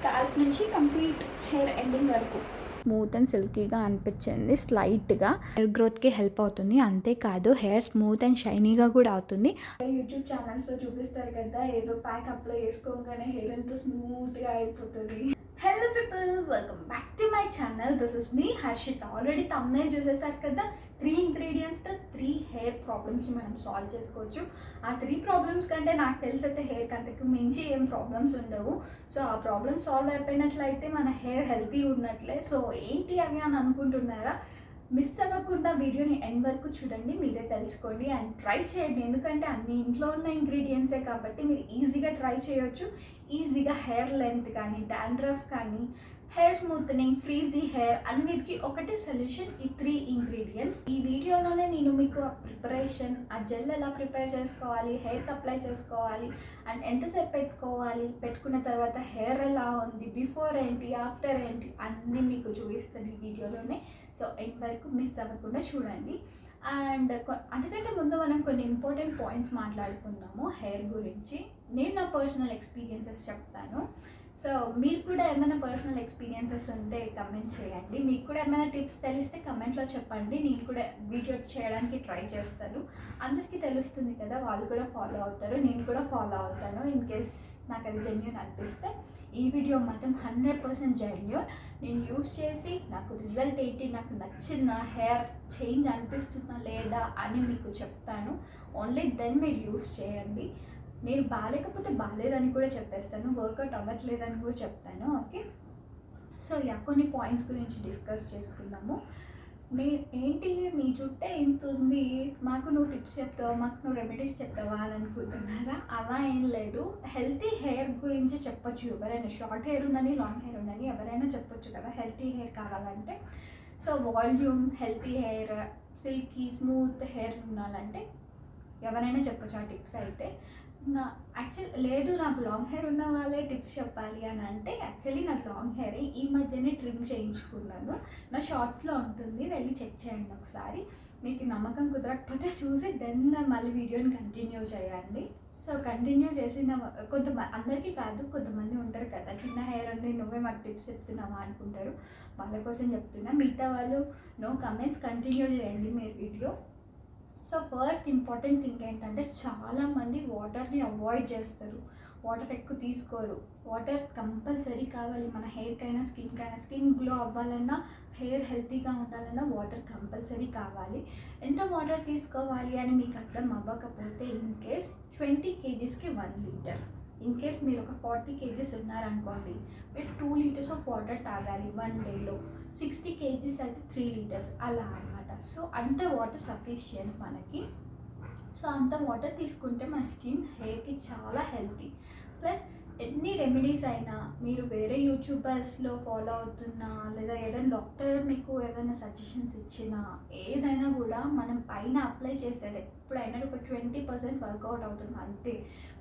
Scalp నుంచి complete hair ending వరకు smooth and సిల్కీగా అనిపించింది. స్లైట్గా హెయిర్ గ్రోత్కి హెల్ప్ అవుతుంది. అంతేకాదు హెయిర్ స్మూత్ అండ్ షైనీగా కూడా అవుతుంది. యూట్యూబ్ ఛానల్స్లో చూపిస్తారు కదా, ఏదో ప్యాక్ అప్లై చేసుకోగానే హెయిర్ అంతా స్మూత్గా అయిపోతుంది. Hello people, welcome back to my channel. This is me Harshita. Already తమ్మునే చూసేసారు కదా. 3 ఇంగ్రీడియంట్స్తో 3 హెయిర్ ప్రాబ్లమ్స్ని మనం సాల్వ్ చేసుకోవచ్చు. ఆ 3 ప్రాబ్లమ్స్ కంటే నాకు తెలిసైతే హెయిర్కి అంతకు మించి ఏం ప్రాబ్లమ్స్ ఉండవు. సో ఆ ప్రాబ్లమ్స్ సాల్వ్ అయిపోయినట్లయితే మన హెయిర్ హెల్తీ ఉన్నట్లే. సో ఏంటి అవి అని అనుకుంటున్నారా? మిస్ అవ్వకుండా వీడియోని ఎండ్ వరకు చూడండి, మీరే తెలుసుకోండి అండ్ ట్రై చేయండి. ఎందుకంటే అన్ని ఇంట్లో ఉన్న ఇంగ్రీడియంట్సే కాబట్టి మీరు ఈజీగా ట్రై చేయొచ్చు. ఈజీగా హెయిర్ లెంత్ కానీ, డాండ్రఫ్ కానీ, హెయిర్ స్మూత్నింగ్, ఫ్రీజీ హెయిర్ అన్నిటికీ ఒకటే సొల్యూషన్, ఈ 3 ఇంగ్రీడియంట్స్. ఈ వీడియోలోనే నేను మీకు ఆ ప్రిపరేషన్, ఆ జెల్ ఎలా ప్రిపేర్ చేసుకోవాలి, హెయిర్కి అప్లై చేసుకోవాలి అండ్ ఎంతసేపు పెట్టుకోవాలి, పెట్టుకున్న తర్వాత హెయిర్ ఎలా ఉంది, బిఫోర్ ఏంటి, ఆఫ్టర్ ఏంటి అన్నీ మీకు చూపిస్తాను ఈ వీడియోలోనే. సో ఎండ్ వరకు మిస్ అవ్వకుండా చూడండి. అండ్ అందుకంటే ముందు మనం కొన్ని ఇంపార్టెంట్ పాయింట్స్ మాట్లాడుకుందాము హెయిర్ గురించి. నేను నా పర్సనల్ ఎక్స్పీరియన్సెస్ చెప్తాను. సో మీరు కూడా ఏమైనా పర్సనల్ ఎక్స్పీరియన్సెస్ ఉంటే కమెంట్ చేయండి. మీకు కూడా ఏమైనా టిప్స్ తెలిస్తే కమెంట్లో చెప్పండి. నేను కూడా వీడియో చేయడానికి ట్రై చేస్తాను. అందరికీ తెలుస్తుంది కదా, వాళ్ళు కూడా ఫాలో అవుతారు, నేను కూడా ఫాలో అవుతాను. ఇన్ కేస్ నాకు అది జెన్యూన్ అనిపిస్తే ఈ వీడియో మాత్రం 100% జెన్యూన్. నేను యూస్ చేసి నాకు రిజల్ట్ ఏంటి, నాకు నచ్చిన హెయిర్ చేంజ్ అనిపిస్తుందా లేదా అని మీకు చెప్తాను. ఓన్లీ దెన్ మీరు యూస్ చేయండి. నేను బాగాలేకపోతే బాగాలేదని కూడా చెప్పేస్తాను, వర్కౌట్ అవ్వట్లేదని కూడా చెప్తాను. ఓకే, సో కొన్ని పాయింట్స్ గురించి డిస్కస్ చేసుకుందాము. ఏంటి మీ చుట్టే ఇంత ఉంది, మాకు నువ్వు టిప్స్ చెప్తావా, మాకు నువ్వు రెమెడీస్ చెప్తావా అని అనుకుంటున్నారా? అలా ఏం లేదు. హెల్తీ హెయిర్ గురించి చెప్పొచ్చు ఎవరైనా. షార్ట్ హెయిర్ ఉందని, లాంగ్ హెయిర్ ఉందని ఎవరైనా చెప్పొచ్చు కదా హెల్తీ హెయిర్ కావాలంటే. So volume, healthy hair, silky smooth hair ఉండాలంటే ఎవరైనా చెప్పొచ్చు ఆ టిప్స్ అయితే. లేదు నాకు లాంగ్ హెయిర్ ఉన్న వాళ్ళే టిప్స్ చెప్పాలి అని అంటే, యాక్చువల్లీ నాకు లాంగ్ హెయిర్ ఈ మధ్యనే ట్రిమ్ చేయించుకున్నాను. నా షార్ట్స్లో ఉంటుంది, వెళ్ళి చెక్ చేయండి ఒకసారి. మీకు నమ్మకం కుదరకపోతే చూసి దెన్ మళ్ళీ వీడియోని కంటిన్యూ చేయండి. సో కంటిన్యూ చేసిన అందరికీ కాదు, కొంతమంది ఉంటారు కదా చిన్న హెయిర్ ఉంది నువ్వే మాకు టిప్స్ చెప్తున్నావా అనుకుంటారు. వాళ్ళ కోసం చెప్తున్నా. మిగతా వాళ్ళు నో కమెంట్స్, కంటిన్యూ చేయండి మీరు video. So first important thing ఏంటంటే, చాలామంది వాటర్ని అవాయిడ్ చేస్తారు, వాటర్ ఎక్కువ తీసుకోరు. వాటర్ కంపల్సరీ కావాలి మన హెయిర్కైనా, స్కిన్కైనా. స్కిన్ గ్లో అవ్వాలన్నా, హెయిర్ హెల్తీగా ఉండాలన్నా వాటర్ కంపల్సరీ కావాలి. ఎంత వాటర్ తీసుకోవాలి అని మీకు అర్థం అవ్వకపోతే, in case 20 kgsకి 1 litre. In case మీరు ఒక 40 kgs ఉన్నారనుకోండి, మీరు 2 లీటర్స్ ఆఫ్ వాటర్ తాగాలి 1 డేలో. 60 kgs అయితే 3 లీటర్స్ అలా అనమాట. సో అంత వాటర్ సఫిషియంట్ మనకి. సో అంత వాటర్ తీసుకుంటే మన స్కిన్, హెయిర్కి చాలా హెల్తీ. ప్లస్ ఎన్ని రెమెడీస్ అయినా మీరు వేరే యూట్యూబర్స్లో ఫాలో అవుతున్నా, లేదా ఏదైనా డాక్టర్ మీకు ఏదైనా సజెషన్స్ ఇచ్చినా, ఏదైనా కూడా మనం పైన అప్లై చేసేది ఎప్పుడైనా ఒక 20% వర్కౌట్ అవుతుంది అంతే.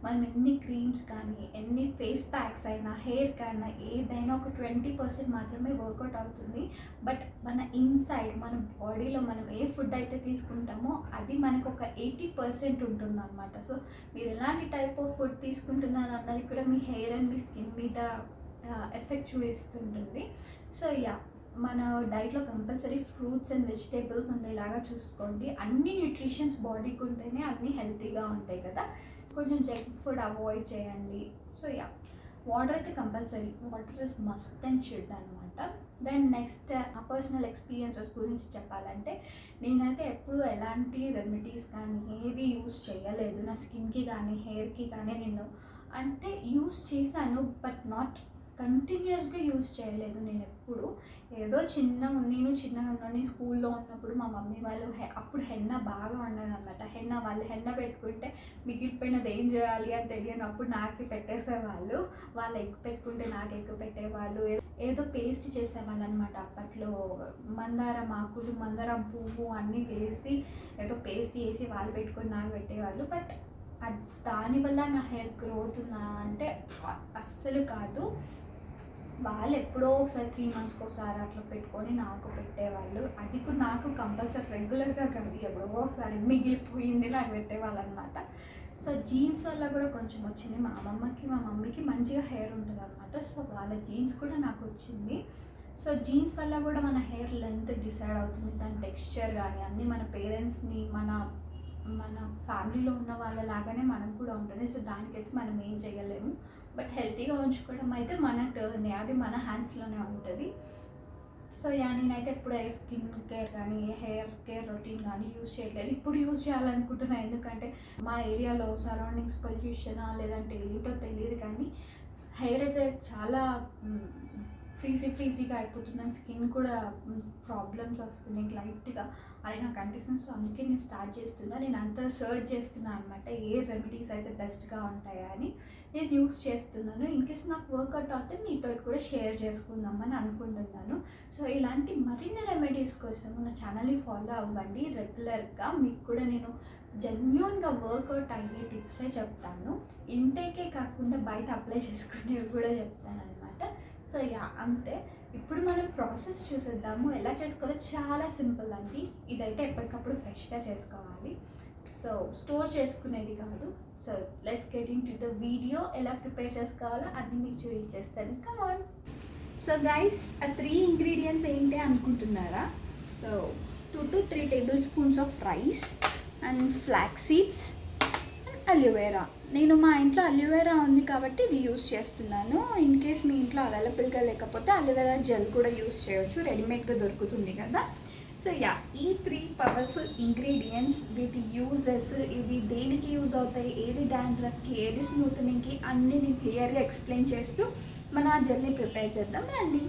మనం ఎన్ని క్రీమ్స్ కానీ, ఎన్ని ఫేస్ ప్యాక్స్ అయినా, హెయిర్కి అయినా ఏదైనా ఒక 20% మాత్రమే వర్కౌట్ అవుతుంది. బట్ మన ఇన్సైడ్, మన బాడీలో మనం ఏ ఫుడ్ అయితే తీసుకుంటామో అది మనకు ఒక 80% ఉంటుంది అనమాట. సో మీరు ఎలాంటి టైప్ ఆఫ్ ఫుడ్ తీసుకుంటున్నారు అన్నది కూడా మీ హెయిర్ అండ్ మీ స్కిన్ మీద ఎఫెక్ట్ చూపిస్తుంటుంది. సో మన డైట్లో కంపల్సరీ ఫ్రూట్స్ అండ్ వెజిటేబుల్స్ ఉండేలాగా చూసుకోండి. అన్ని న్యూట్రిషన్స్ బాడీకి ఉంటేనే అన్నీ హెల్తీగా ఉంటాయి కదా. కొంచెం జంక్ ఫుడ్ అవాయిడ్ చేయండి. సో వాటర్ అయితే compulsory, water is must and should అనమాట. దెన్ నెక్స్ట్ పర్సనల్ ఎక్స్పీరియన్సెస్ గురించి చెప్పాలంటే, నేనైతే ఎప్పుడు ఎలాంటి రెమెడీస్ కానీ ఏది యూస్ చేయలేదు నా స్కిన్కి కానీ, హెయిర్కి కానీ. నేను అంటే యూస్ చేశాను, బట్ నాట్ కంటిన్యూస్గా యూస్ చేయలేదు. నేను ఎప్పుడు ఏదో చిన్నగా ఉన్నాను, స్కూల్లో ఉన్నప్పుడు మా మమ్మీ వాళ్ళు అప్పుడు హెన్న బాగా ఉండేదన్నమాట. వాళ్ళు హెన్న పెట్టుకుంటే మిగిలిపోయినది ఏం చేయాలి అని తెలియనప్పుడు నాకు పెట్టేసేవాళ్ళు. వాళ్ళు ఎగ్ పెట్టుకుంటే నాకు ఎగ్ పెట్టేవాళ్ళు. ఏదో పేస్ట్ చేసేవాళ్ళు అనమాట అప్పట్లో. మందారం ఆకులు, మందారం పువ్వు అన్నీ వేసి ఏదో పేస్ట్ చేసి వాళ్ళు పెట్టుకొని నాకు పెట్టేవాళ్ళు. బట్ దానివల్ల నా హెయిర్ గ్రోత్ ఉందా అంటే అస్సలు కాదు. వాళ్ళు ఎప్పుడో ఒకసారి 3 monthsకి ఒకసారి అట్లా పెట్టుకొని నాకు పెట్టేవాళ్ళు. అది కూడా నాకు కంపల్సరీ రెగ్యులర్గా కాదు, ఎప్పుడో ఒకసారి మిగిలిపోయింది నాకు పెట్టేవాళ్ళు అనమాట. సో జీన్స్ వల్ల కూడా కొంచెం వచ్చింది. మా అమ్మమ్మకి మా మమ్మీకి మంచిగా హెయిర్ ఉంటుంది అనమాట. సో వాళ్ళ జీన్స్ కూడా నాకు వచ్చింది. సో జీన్స్ వల్ల కూడా మన హెయిర్ లెంత్ డిసైడ్ అవుతుంది, దాని టెక్స్చర్ కానీ అన్నీ మన పేరెంట్స్ని మన ఫ్యామిలీలో ఉన్న వాళ్ళలాగానే మనకు కూడా ఉంటుంది. సో దానికైతే మనం ఏం చేయలేము. బట్ హెల్తీగా ఉంచుకోవడం అయితే మన టర్న్, అది మన హ్యాండ్స్లోనే ఉంటుంది. సో నేనైతే ఎప్పుడు స్కిన్ కేర్ కానీ హెయిర్ కేర్ రొటీన్ కానీ యూజ్ చేయట్లేదు. ఇప్పుడు యూజ్ చేయాలనుకుంటున్నాను, ఎందుకంటే మా ఏరియాలో సరౌండింగ్స్ పొల్యూషనా లేదంటే ఏంటో తెలియదు, కానీ హెయిర్ అయితే చాలా ఫ్రీజీగా అయిపోతుందని, స్కిన్ కూడా ప్రాబ్లమ్స్ వస్తున్నాయి లైట్గా అది నాకు అనిపిస్తుంది. సో అందుకే నేను స్టార్ట్ చేస్తున్నా. నేను అంతా సర్చ్ చేస్తున్నాను అనమాట, ఏ రెమెడీస్ అయితే బెస్ట్గా ఉంటాయా అని నేను యూస్ చేస్తున్నాను. ఇన్కేస్ నాకు వర్కౌట్ అవుతే మీతో కూడా షేర్ చేసుకుందామని అనుకుంటున్నాను. సో ఇలాంటి మరిన్ని రెమెడీస్ కోసం నా ఛానల్ని ఫాలో అవ్వండి రెగ్యులర్గా. మీకు కూడా నేను జెన్యూన్గా వర్కౌట్ అయ్యే టిప్సే చెప్తాను, ఇంటేకే కాకుండా బయట అప్లై చేసుకునేవి కూడా చెప్తాను అనమాట. సో అంతే. ఇప్పుడు మనం ప్రాసెస్ చూసేద్దాము ఎలా చేసుకోవాలో. చాలా సింపుల్ అండి, ఇదైతే ఎప్పటికప్పుడు ఫ్రెష్గా చేసుకోవాలి, సో స్టోర్ చేసుకునేది కాదు. So let's get in to the video. ఎలా ప్రిపేర్ చేసుకోవాలో అన్నీ మీకు చూపించేస్తాను. Come on. సో గైస్, ఆ 3 ఇంగ్రీడియంట్స్ ఏంటి అనుకుంటున్నారా? So 2 to 3 tablespoons of rice and flax seeds and aloe vera. నేను మా ఇంట్లో అలోవెరా ఉంది కాబట్టి ఇది యూస్ చేస్తున్నాను. ఇన్ కేస్ మీ ఇంట్లో అవైలబుల్గా లేకపోతే అలోవెరా జెల్ కూడా యూస్ చేయొచ్చు, రెడీమేడ్గా దొరుకుతుంది కదా. సో ఈ 3 పవర్ఫుల్ ఇంగ్రీడియంట్స్, వీటి యూజెస్, ఇవి దేనికి యూజ్ అవుతాయి, ఏది డాండ్రఫ్కి, ఏది స్మూత్నింగ్కి, అన్నీ నేను క్లియర్గా ఎక్స్ప్లెయిన్ చేస్తూ మన జెల్ని ప్రిపేర్ చేద్దాం రండి.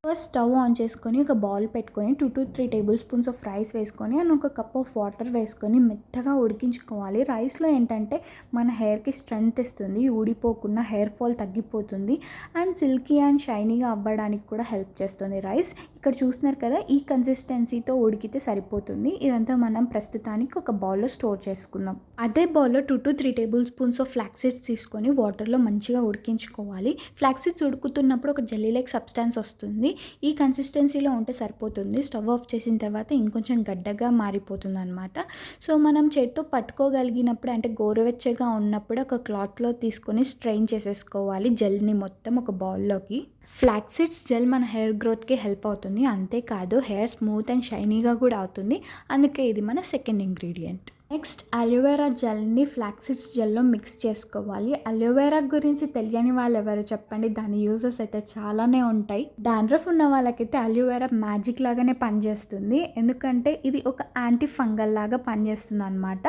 ఫస్ట్ స్టవ్ ఆన్ చేసుకొని ఒక బౌల్ పెట్టుకొని 2 to 3 tablespoons ఆఫ్ రైస్ వేసుకొని అండ్ ఒక కప్ ఆఫ్ వాటర్ వేసుకొని మెత్తగా ఉడికించుకోవాలి. రైస్లో ఏంటంటే మన హెయిర్కి స్ట్రెంగ్త్ ఇస్తుంది, ఊడిపోకుండా హెయిర్ ఫాల్ తగ్గిపోతుంది అండ్ సిల్కీ అండ్ షైనీగా అవ్వడానికి కూడా హెల్ప్ చేస్తుంది రైస్. ఇక్కడ చూస్తున్నారు కదా, ఈ కన్సిస్టెన్సీతో ఉడికితే సరిపోతుంది. ఇదంతా మనం ప్రస్తుతానికి ఒక బౌల్లో స్టోర్ చేసుకుందాం. అదే బౌల్లో 2 to 3 tablespoons of flax seeds తీసుకొని వాటర్లో మంచిగా ఉడికించుకోవాలి. ఫ్లాక్స్ సీడ్స్ ఉడుకుతున్నప్పుడు ఒక జెల్లీ లైక్ సబ్స్టాన్స్ వస్తుంది, ఈ కన్సిస్టెన్సీలో ఉంటే సరిపోతుంది. స్టవ్ ఆఫ్ చేసిన తర్వాత ఇంకొంచెం గడ్డగా మారిపోతుంది అనమాట. సో మనం చేత్తో పట్టుకోగలిగినప్పుడు, అంటే గోరువెచ్చగా ఉన్నప్పుడు ఒక క్లాత్లో తీసుకొని స్ట్రెయిన్ చేసేసుకోవాలి జెల్ని మొత్తం ఒక బౌల్లోకి. ఫ్లాక్స్ సీడ్స్ జెల్ మన హెయిర్ గ్రోత్కి హెల్ప్ అవుతుంది, అంతేకాదు హెయిర్ స్మూత్ అండ్ షైనీగా కూడా అవుతుంది. అందుకే ఇది మన సెకండ్ ఇంగ్రీడియంట్. నెక్స్ట్ అలోవెరా జెల్ని ఫ్లాక్స్ సీడ్స్ జెల్లో మిక్స్ చేసుకోవాలి. అలోవెరా గురించి తెలియని వాళ్ళు ఎవరు చెప్పండి, దాని యూజెస్ అయితే చాలానే ఉంటాయి. డాండ్రఫ్ ఉన్న వాళ్ళకైతే అలోవెరా మ్యాజిక్ లాగానే పనిచేస్తుంది, ఎందుకంటే ఇది ఒక యాంటీ ఫంగల్ లాగా పనిచేస్తుంది అనమాట.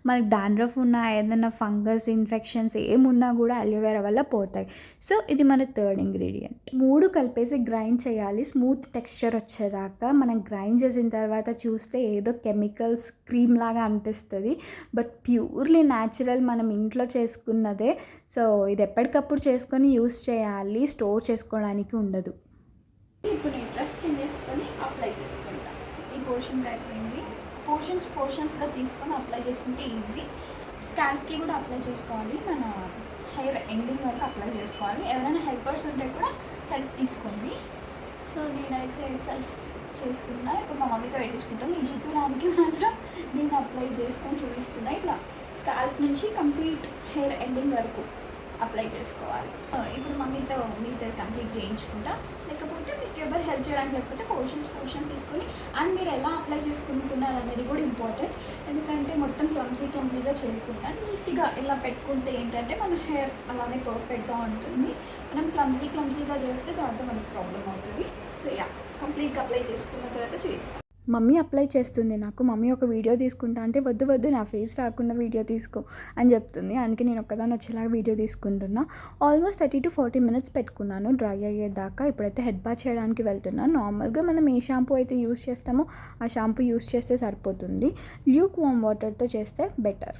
మనకి డాండ్రఫ్ ఉన్న ఏదైనా ఫంగస్ ఇన్ఫెక్షన్స్ ఏమున్నా కూడా అలోవెరా వల్ల పోతాయి. సో ఇది మన థర్డ్ ఇంగ్రీడియంట్. 3 కలిపేసి గ్రైండ్ చేయాలి స్మూత్ టెక్స్చర్ వచ్చేదాకా. మనం గ్రైండ్ చేసిన తర్వాత చూస్తే ఏదో కెమికల్స్ క్రీమ్ లాగా అనిపిస్తుంది, బట్ ప్యూర్లీ న్యాచురల్, మనం ఇంట్లో చేసుకున్నదే. సో ఇది ఎప్పటికప్పుడు చేసుకొని యూస్ చేయాలి, స్టోర్ చేసుకోవడానికి ఉండదు. ఇప్పుడు నేను డ్రెస్ చేసుకొని అప్లై చేసుకుంటాను. ఈ పోర్షన్ అయిపోయింది. పోర్షన్స్గా తీసుకొని అప్లై చేసుకుంటే ఈజీ. స్కాల్ప్కి కూడా అప్లై చేసుకోవాలి, మన హెయిర్ ఎండింగ్ వరకు అప్లై చేసుకోవాలి. ఎవరైనా హెల్పర్స్ ఉంటే కూడా హెల్ప్ తీసుకోండి. సో నేనైతే సెల్ఫ్ చేసుకున్నా. ఇప్పుడు మా మమ్మీతో పెట్టించుకుంటాం. ఈ జుట్టు దానికి మాత్రం నేను అప్లై చేసుకొని చూపిస్తున్నా. ఇట్లా స్కాల్ప్ నుంచి కంప్లీట్ హెయిర్ ఎండింగ్ వరకు అప్లై చేసుకోవాలి. ఇప్పుడు మమ్మీతో కంప్లీట్ చేయించుకుంటా, లేకపోతే మీకు ఎవరు హెల్ప్ చేయడానికి లేకపోతే పోర్షన్ తీసుకొని. అండ్ మీరు ఎలా అప్లై చేసుకుంటున్నారు అనేది కూడా ఇంపార్టెంట్, ఎందుకంటే మొత్తం క్లమ్జీగా చేయకుండా నీట్గా ఇలా పెట్టుకుంటే ఏంటంటే మన హెయిర్ అలానే పర్ఫెక్ట్గా ఉంటుంది. మనం క్లమ్జీగా చేస్తే దాంతో మనకు ప్రాబ్లం అవుతుంది. సో కంప్లీట్గా అప్లై చేసుకున్న తర్వాత చూపిస్తాను. మమ్మీ అప్లై చేస్తుంది నాకు. మమ్మీ ఒక వీడియో తీసుకుంటా అంటే వద్దు నా ఫేస్ రాకుండా వీడియో తీసుకో అని చెప్తుంది. అందుకే నేను ఒక్కదాన్ని వచ్చేలాగా వీడియో తీసుకుంటున్నా. ఆల్మోస్ట్ 30 to 40 minutes పెట్టుకున్నాను డ్రై అయ్యేదాకా. ఇప్పుడైతే హెడ్ బాత్ చేయడానికి వెళ్తున్నాను. నార్మల్గా మనం ఏ షాంపూ అయితే యూస్ చేస్తామో ఆ షాంపూ యూస్ చేస్తే సరిపోతుంది. ల్యూక్ వామ్ వాటర్తో చేస్తే better.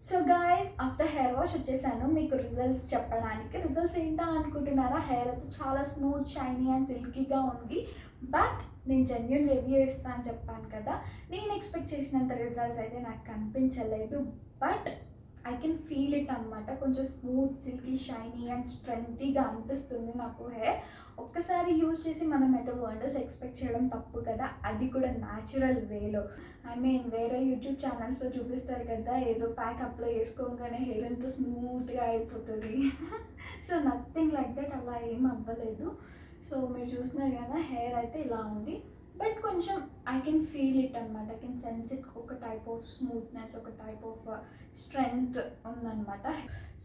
So guys, after hair wash వచ్చేసాను మీకు రిజల్ట్స్ చెప్పడానికి. రిజల్ట్స్ ఏంటా అనుకుంటున్నారా? హెయిర్ అయితే చాలా స్మూత్, షైనీ అండ్ సిల్కీగా ఉంది. బట్ నేను జెన్యూన్ రివ్యూ ఇస్తాను అని చెప్పాను కదా, నేను ఎక్స్పెక్ట్ చేసినంత రిజల్ట్స్ అయితే నాకు కనిపించలేదు. But I can feel it అనమాట. కొంచెం స్మూత్, సిల్కీ, షైనీ అండ్ స్ట్రెంగ్తీగా అనిపిస్తుంది నాకు హెయిర్. ఒక్కసారి యూజ్ చేసి మనమైతే వండర్స్ ఎక్స్పెక్ట్ చేయడం తప్పు కదా, అది కూడా న్యాచురల్ వేలో. ఐ మీన్ వేరే యూట్యూబ్ ఛానల్స్లో చూపిస్తారు కదా, ఏదో ప్యాక్ అప్లై చేసుకోగానే హెయిర్ ఎంత స్మూత్గా అయిపోతుంది. సో నథింగ్ లైక్ దట్, అలా ఏం అవ్వలేదు. సో మీరు చూస్తున్నారు కదా, హెయిర్ అయితే ఇలా ఉంది. బట్ కొంచెం ఐ కెన్ ఫీల్ ఇట్ అనమాట. I can sense it. ఒక టైప్ ఆఫ్ స్మూత్నెస్, ఒక టైప్ ఆఫ్ స్ట్రెంగ్త్ ఉందన్నమాట.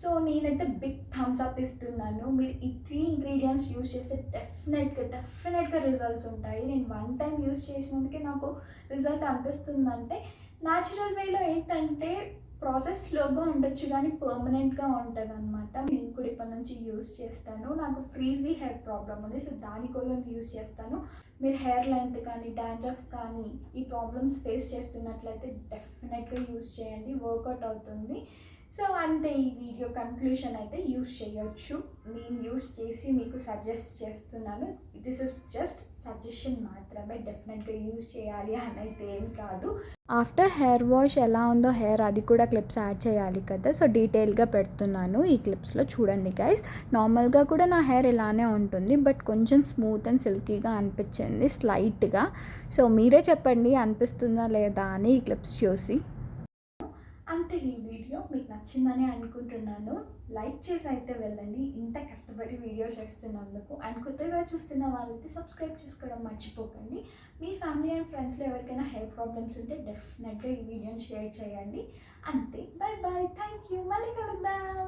సో నేనైతే బిగ్ థమ్స్ అప్ ఇస్తున్నాను. మీరు ఈ 3 ఇంగ్రీడియంట్స్ యూజ్ చేస్తే డెఫినెట్గా రిజల్ట్స్ ఉంటాయి. నేను 1 టైం యూజ్ చేసినందుకే నాకు రిజల్ట్ అనిపిస్తుందంటే, న్యాచురల్ వేలో ఏంటంటే ప్రాసెస్ స్లోగా ఉండొచ్చు కానీ పర్మనెంట్గా ఉంటుంది అనమాట. నేను కూడా ఇప్పటి నుంచి యూజ్ చేస్తాను. నాకు ఫ్రీజీ హెయిర్ ప్రాబ్లం ఉంది, సో దానికోసం యూజ్ చేస్తాను. మీరు హెయిర్ లెంత్ కానీ డాండ్రఫ్ కానీ ఈ ప్రాబ్లమ్స్ ఫేస్ చేస్తున్నట్లయితే డెఫినెట్గా యూజ్ చేయండి, వర్కౌట్ అవుతుంది. సో అంతే, ఈ వీడియో కన్క్లూషన్ అయితే యూజ్ చేయొచ్చు. నేను యూజ్ చేసి మీకు సజెస్ట్ చేస్తున్నాను. దిస్ ఇస్ జస్ట్ సజెషన్ మాత్రమే, డెఫినెట్గా యూజ్ చేయాలి అని అయితే ఏం కాదు. ఆఫ్టర్ హెయిర్ వాష్ ఎలా ఉందో హెయిర్, అది కూడా క్లిప్స్ యాడ్ చేయాలి కదా, సో డీటెయిల్గా పెడుతున్నాను ఈ క్లిప్స్లో. చూడండి గైస్, నార్మల్గా కూడా నా హెయిర్ ఇలానే ఉంటుంది, బట్ కొంచెం స్మూత్ అండ్ సిల్కీగా అనిపించింది స్లైట్గా. సో మీరే చెప్పండి అనిపిస్తుందా లేదా అని ఈ క్లిప్స్ చూసి. అంతే, ఈ వీడియో మీకు నచ్చిందని అనుకుంటున్నాను. లైక్ చేసి అయితే వెళ్ళండి, ఇంత కష్టపడి వీడియో చేస్తున్నందుకు. అండ్ కొత్తగా చూస్తున్న వాళ్ళైతే సబ్స్క్రైబ్ చేసుకోవడం మర్చిపోకండి. మీ ఫ్యామిలీ అండ్ ఫ్రెండ్స్లో ఎవరికైనా హెయిర్ ప్రాబ్లమ్స్ ఉంటే డెఫినెట్గా ఈ వీడియోని షేర్ చేయండి. అంతే, బై బాయ్, థ్యాంక్ యూ, మళ్ళీ కలుద్దాం.